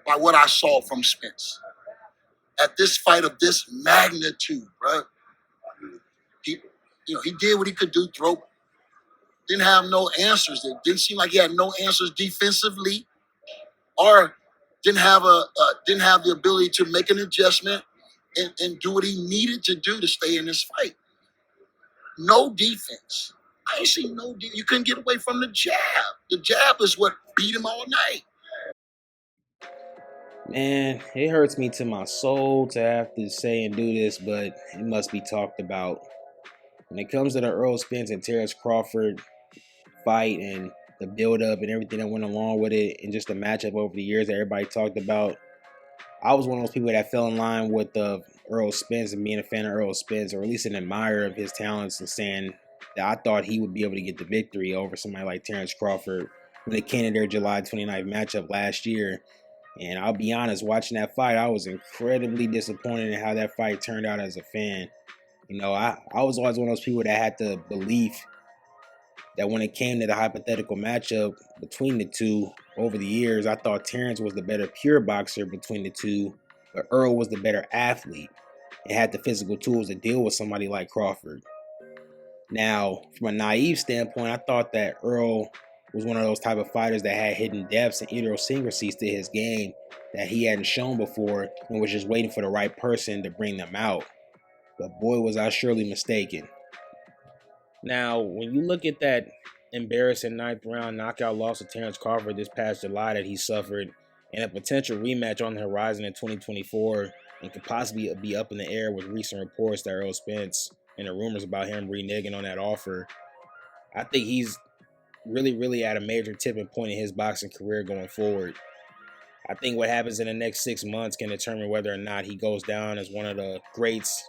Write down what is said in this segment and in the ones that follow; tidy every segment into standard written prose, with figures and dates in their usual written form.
by what I saw from Spence. At this fight of this magnitude, bro, he did what he could do. Didn't have no answers. It didn't seem like he had no answers defensively, or didn't have the ability to make an adjustment and do what he needed to do to stay in this fight. No defense. I ain't seen no defense. You couldn't get away from the jab. The jab is what beat him all night. Man, it hurts me to my soul to have to say and do this, but it must be talked about. When it comes to the Errol Spence and Terrence Crawford fight and the build-up and everything that went along with it and just the matchup over the years that everybody talked about, I was one of those people that fell in line with Errol Spence and being a fan of Errol Spence, or at least an admirer of his talents, and saying that I thought he would be able to get the victory over somebody like Terrence Crawford when it came to their July 29th matchup last year. And I'll be honest, watching that fight, I was incredibly disappointed in how that fight turned out as a fan. I was always one of those people that had the belief that when it came to the hypothetical matchup between the two over the years, I thought Terrence was the better pure boxer between the two, but Errol was the better athlete and had the physical tools to deal with somebody like Crawford. Now, from a naive standpoint, I thought that Errol was one of those type of fighters that had hidden depths and idiosyncrasies to his game that he hadn't shown before and was just waiting for the right person to bring them out. But boy, was I surely mistaken. Now, when you look at that embarrassing ninth round knockout loss to Terrence Crawford this past July that he suffered, and a potential rematch on the horizon in 2024, and could possibly be up in the air with recent reports that Errol Spence and the rumors about him reneging on that offer, I think he's really at a major tipping point in his boxing career going forward. I think what happens in the next 6 months can determine whether or not he goes down as one of the greats,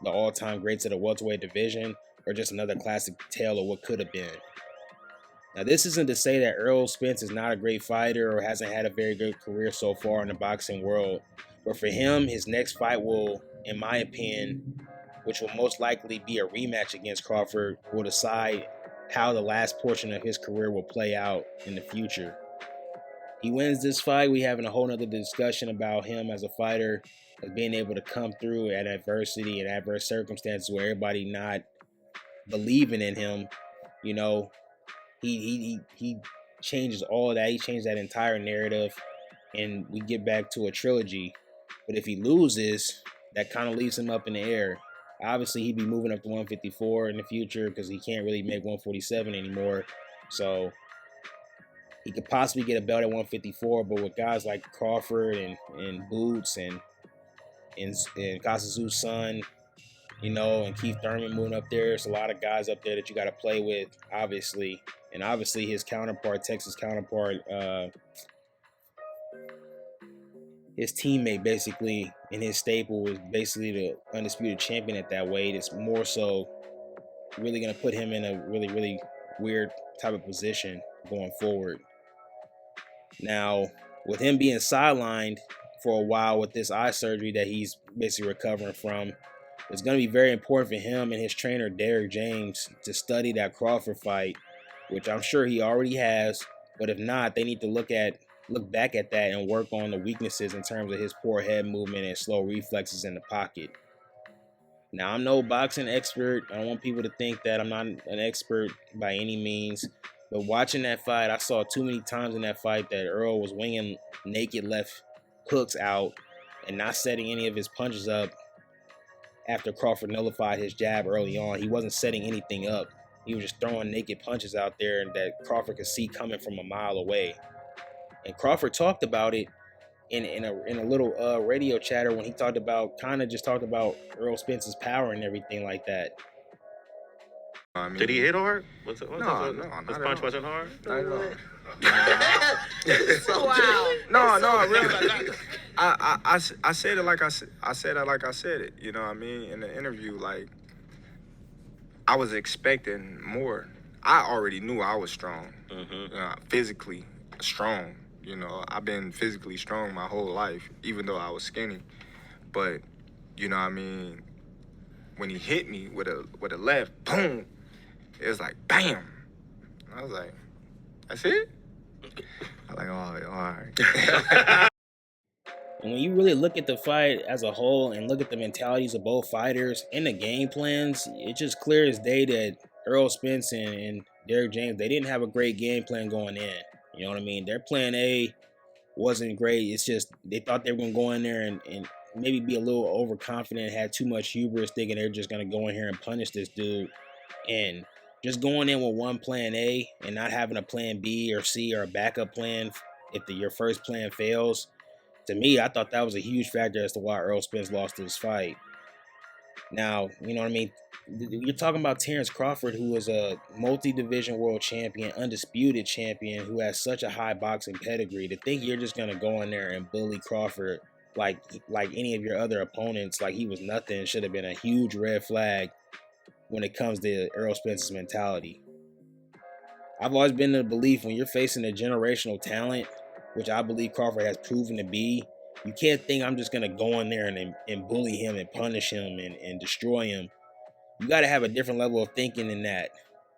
the all-time greats of the welterweight division, or just another classic tale of what could have been. Now, this isn't to say that Errol Spence is not a great fighter or hasn't had a very good career so far in the boxing world, but for him, his next fight will, in my opinion, which will most likely be a rematch against Crawford, will decide how the last portion of his career will play out in the future. He wins this fight, we having a whole nother discussion about him as a fighter, as being able to come through at adversity and adverse circumstances where everybody not believing in him. He changes all of that. He changed that entire narrative, and we get back to a trilogy. But if he loses, that kind of leaves him up in the air. Obviously, he'd be moving up to 154 in the future because he can't really make 147 anymore. So he could possibly get a belt at 154, but with guys like Crawford and Boots and Kasazu's son, and Keith Thurman moving up there, there's a lot of guys up there that you got to play with, obviously. And obviously his counterpart, Texas counterpart, his teammate basically in his staple was basically the undisputed champion at that weight. It's more so really going to put him in a really weird type of position going forward. Now, with him being sidelined for a while with this eye surgery that he's basically recovering from, it's going to be very important for him and his trainer, Derek James, to study that Crawford fight, which I'm sure he already has. But if not, they need to look back at that and work on the weaknesses in terms of his poor head movement and slow reflexes in the pocket. Now, I'm no boxing expert. I don't want people to think that I'm not an expert by any means. But watching that fight, I saw too many times in that fight that Errol was winging naked left hooks out and not setting any of his punches up after Crawford nullified his jab early on. He wasn't setting anything up. He was just throwing naked punches out there that Crawford could see coming from a mile away. And Crawford talked about it in a little radio chatter when he talked about Errol Spence's power and everything like that. I mean, did he hit hard? No, his punch wasn't hard? Not at all. Wow. No, really. I said it like I said it. You know what I mean? In the interview, like, I was expecting more. I already knew I was strong, physically strong. I've been physically strong my whole life, even though I was skinny. But, you know what I mean? When he hit me with a left, boom, it was like, bam. I was like, that's it? I'm like, oh, all right. And when you really look at the fight as a whole and look at the mentalities of both fighters and the game plans, it's just clear as day that Errol Spence and Derrick James, they didn't have a great game plan going in. You know what I mean? Their plan A wasn't great. It's just they thought they were going to go in there and maybe be a little overconfident, had too much hubris, thinking they're just going to go in here and punish this dude. And just going in with one plan A and not having a plan B or C or a backup plan if your first plan fails, to me, I thought that was a huge factor as to why Errol Spence lost this fight. Now, you know what I mean? You're talking about Terrence Crawford, who was a multi-division world champion, undisputed champion, who has such a high boxing pedigree. To think you're just gonna go in there and bully Crawford like any of your other opponents, like he was nothing, should have been a huge red flag when it comes to Errol Spence's mentality. I've always been in the belief when you're facing a generational talent, which I believe Crawford has proven to be, you can't think I'm just going to go in there and bully him and punish him and destroy him. You got to have a different level of thinking than that.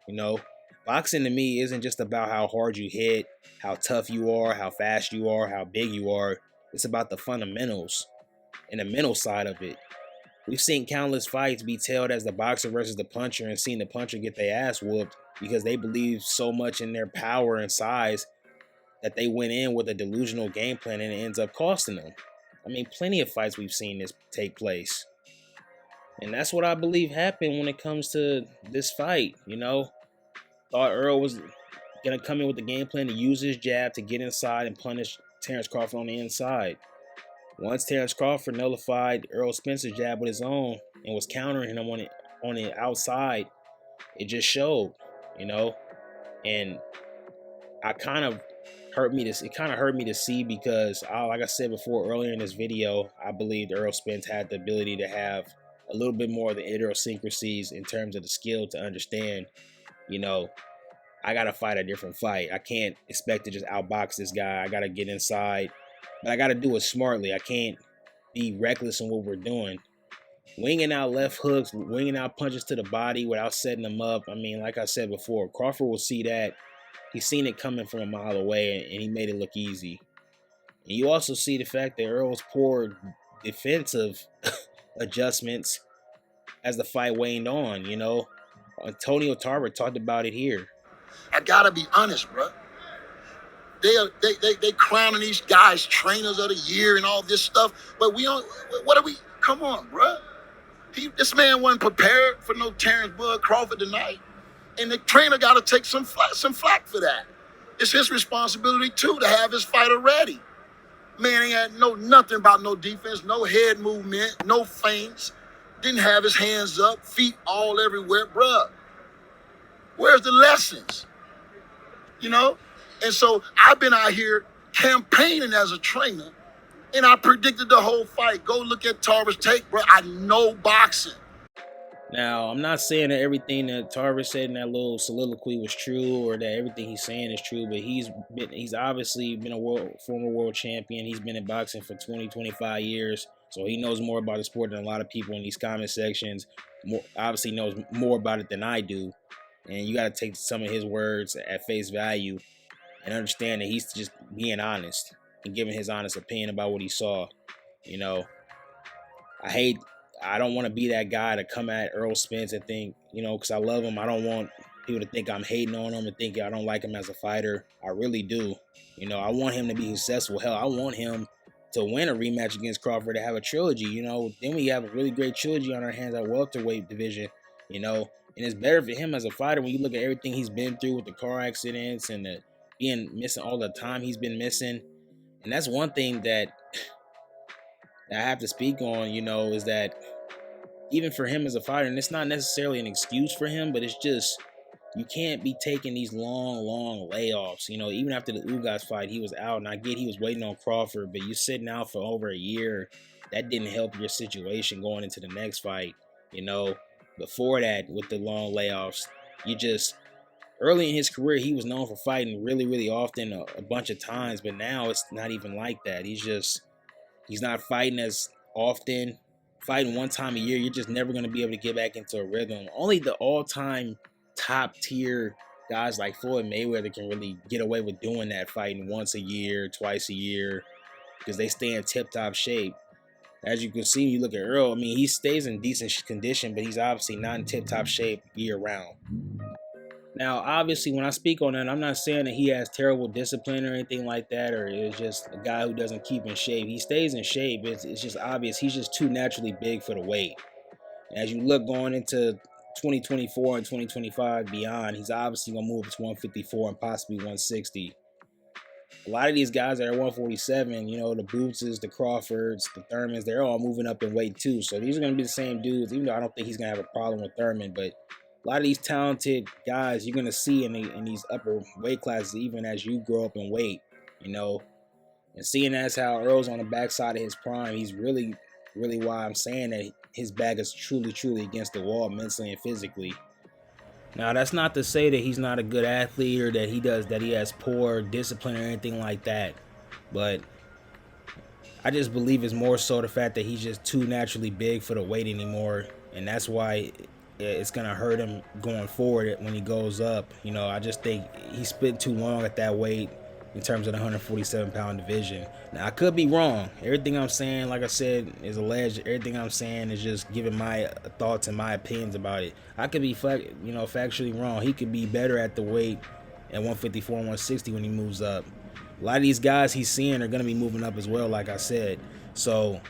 You know, boxing to me isn't just about how hard you hit, how tough you are, how fast you are, how big you are. It's about the fundamentals and the mental side of it. We've seen countless fights be tailed as the boxer versus the puncher and seen the puncher get their ass whooped because they believe so much in their power and size that they went in with a delusional game plan and it ends up costing them. I mean, plenty of fights we've seen this take place. And that's what I believe happened when it comes to this fight, you know. Thought Earl was going to come in with the game plan to use his jab to get inside and punish Terrence Crawford on the inside. Once Terrence Crawford nullified Errol Spence's jab with his own and was countering him on the outside, it just showed, you know. And it kind of hurt me to see because, like I said before earlier in this video, I believed Errol Spence had the ability to have a little bit more of the idiosyncrasies in terms of the skill to understand, you know, I got to fight a different fight. I can't expect to just outbox this guy. I got to get inside, but I got to do it smartly. I can't be reckless in what we're doing. Winging out left hooks, winging out punches to the body without setting them up. I mean, like I said before, Crawford will see that. He's seen it coming from a mile away, and he made it look easy. And you also see the fact that Earl's poor defensive adjustments as the fight waned on, you know. Antonio Tarver talked about it here. I gotta be honest, bro. They crowning these guys trainers of the year and all this stuff, but we don't. What are we? Come on, bro. This man wasn't prepared for no Terrence Bud Crawford tonight, and the trainer got to take some flack for that. It's his responsibility too to have his fighter ready. Man ain't had nothing about no defense, no head movement, no feints. Didn't have his hands up, feet all everywhere, bruh. Where's the lessons? You know? And so I've been out here campaigning as a trainer, and I predicted the whole fight. Go look at Tarver's tape, bro. I know boxing. Now, I'm not saying that everything that Tarver said in that little soliloquy was true or that everything he's saying is true, but he's obviously been a former world champion. He's been in boxing for 20, 25 years, so he knows more about the sport than a lot of people in these comment sections. Obviously knows more about it than I do, and you got to take some of his words at face value and understand that he's just being honest and giving his honest opinion about what he saw. You know, I don't want to be that guy to come at Errol Spence and think, you know, because I love him, I don't want people to think I'm hating on him and think I don't like him as a fighter. I really do. You know, I want him to be successful. Hell, I want him to win a rematch against Crawford, to have a trilogy, you know. Then we have a really great trilogy on our hands at welterweight division, you know. And it's better for him as a fighter when you look at everything he's been through with the car accidents and the being missing all the time he's been missing. And that's one thing that I have to speak on, you know, is that even for him as a fighter, and it's not necessarily an excuse for him, but it's just, you can't be taking these long layoffs. You know, even after the Ugas fight, he was out, and I get he was waiting on Crawford, but you're sitting out for over a year. That didn't help your situation going into the next fight. You know, before that, with the long layoffs, early in his career, he was known for fighting really often, a bunch of times, but now it's not even like that. He's not fighting as often. Fighting one time a year, you're just never going to be able to get back into a rhythm. Only the all-time top-tier guys like Floyd Mayweather can really get away with doing that, fighting once a year, twice a year. because they stay in tip-top shape. As you can see, you look at Earl. I mean, he stays in decent condition, but he's obviously not in tip-top shape year-round. Now, obviously, when I speak on that, I'm not saying that he has terrible discipline or anything like that, or is just a guy who doesn't keep in shape. He stays in shape. It's just obvious he's just too naturally big for the weight. As you look going into 2024 and 2025 beyond, he's obviously going to move to 154 and possibly 160. A lot of these guys that are 147, you know, the Bootses, the Crawfords, the Thurmans, they're all moving up in weight too. So these are going to be the same dudes, even though I don't think he's going to have a problem with Thurman. But a lot of these talented guys you're going to see in these upper weight classes, even as you grow up in weight, you know. And seeing as how Earl's on the backside of his prime, he's really why I'm saying that his back is truly against the wall mentally and physically. Now, that's not to say that he's not a good athlete or that he has poor discipline or anything like that. But I just believe it's more so the fact that he's just too naturally big for the weight anymore. And that's why it's going to hurt him going forward when he goes up. You know, I just think he spent too long at that weight in terms of the 147-pound division. Now, I could be wrong. Everything I'm saying, like I said, is alleged. Everything I'm saying is just giving my thoughts and my opinions about it. I could be, factually wrong. He could be better at the weight at 154 and 160 when he moves up. A lot of these guys he's seeing are going to be moving up as well, like I said. So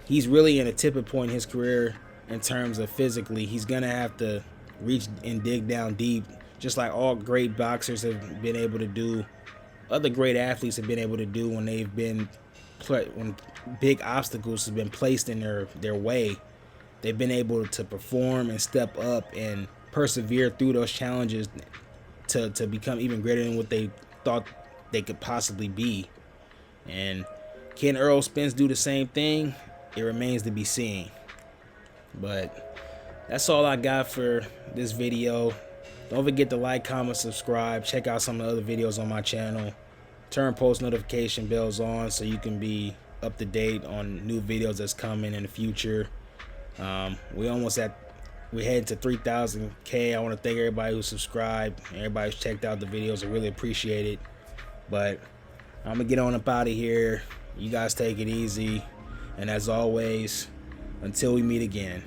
he's really in a tipping point in his career in terms of physically. He's going to have to reach and dig down deep, just like all great boxers have been able to do, other great athletes have been able to do when when big obstacles have been placed in their way. They've been able to perform and step up and persevere through those challenges to become even greater than what they thought they could possibly be. And can Errol Spence do the same thing? It remains to be seen. But that's all I got for this video. Don't forget to like, comment, subscribe. Check out some of the other videos on my channel. Turn post notification bells on so you can be up to date on new videos that's coming in the future. We headed to 3,000K. I want to thank everybody who subscribed, everybody who's checked out the videos. I really appreciate it. But I'm gonna get on up out of here. You guys take it easy, and as always, until we meet again.